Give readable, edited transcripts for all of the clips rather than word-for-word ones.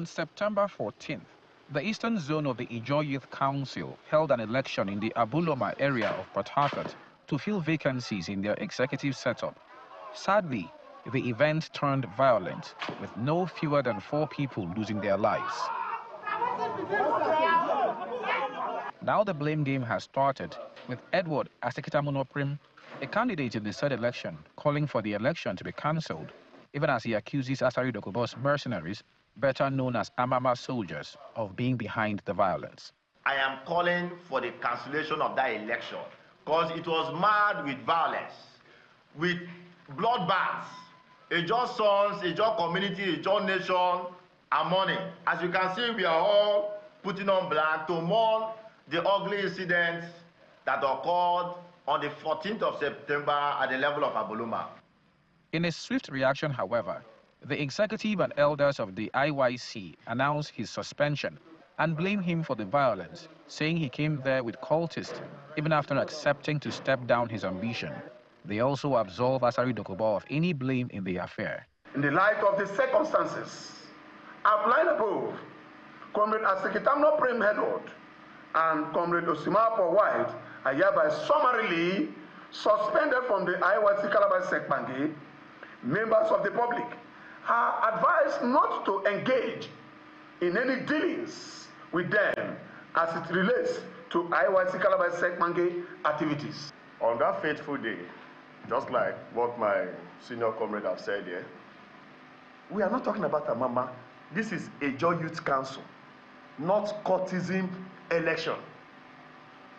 On September 14th, the eastern zone of the Ijaw Youth Council held an election in the Abuloma area of Port Harcourt to fill vacancies in their executive setup. Sadly, the event turned violent, with no fewer than 4 people losing their lives. Now the blame game has started, with Edward Asekitamunoprim, a candidate in the said election, calling for the election to be cancelled, even as he accuses Asari Dokubo's mercenaries, better known as Amama soldiers, of being behind the violence. I am calling for the cancellation of that election because it was marred with violence, with bloodbaths. Ijaw sons, Ijaw community, Ijaw nation are mourning. As you can see, we are all putting on black to mourn the ugly incidents that occurred on the 14th of September at the level of Abuloma. In a swift reaction, however, the executive and elders of the IYC announced his suspension and blamed him for the violence, saying he came there with cultists, even after accepting to step down his ambition. They also absolved Asari Dokubo of any blame in the affair. In the light of the circumstances outlined above, Comrade Asekitamunoprim Edward and Comrade Osimapo White are hereby summarily suspended from the IYC Calabar Sekpange. Members of the public are advised not to engage in any dealings with them as it relates to IYC Calabar Sekpange activities. On that fateful day, just like what my senior comrade have said here, we are not talking about Amama. This is a Ijaw Youth Council, not courtesan election.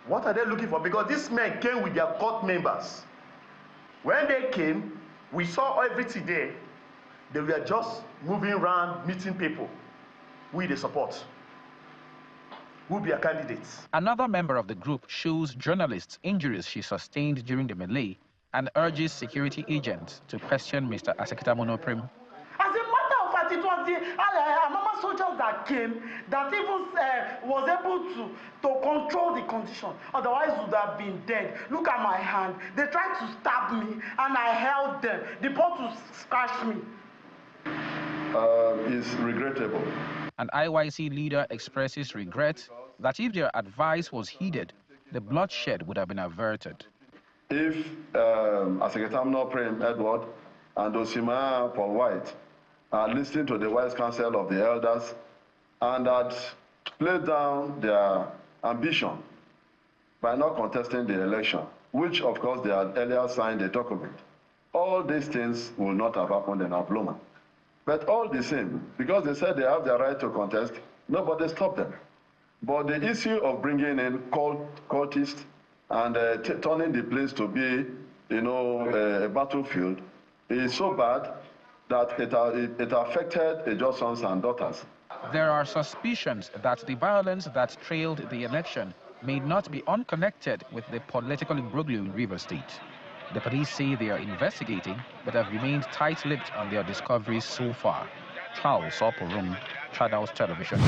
What are they looking for? Because these men came with their court members. When they came, we saw everything there. They were just moving around, meeting people who they support, who be a candidates. Another member of the group shows journalists injuries she sustained during the melee and urges security agents to question Mr. Asekitamunoprim. As a matter of fact, it was the Amama soldiers that came that even was able to control the condition. Otherwise, would have been dead. Look at my hand. They tried to stab me, and I held them. The bottle scratched me. Is regrettable. An IYC leader expresses regret that if their advice was heeded, the bloodshed would have been averted. If Asekitamunoprim Edward and Osima Paul White are listening to the wise counsel of the elders and had laid down their ambition by not contesting the election, which of course they had earlier signed a document, all these things will not have happened in Abuloma. But all the same, because they said they have the right to contest, nobody stopped them. But the issue of bringing in cultists and turning the place to be, a battlefield is so bad that it affected Ijaw sons and daughters. There are suspicions that the violence that trailed the election may not be unconnected with the political imbroglio in Rivers State. The police say they are investigating, but have remained tight-lipped on their discoveries so far. Charles Oporum, Channels Television.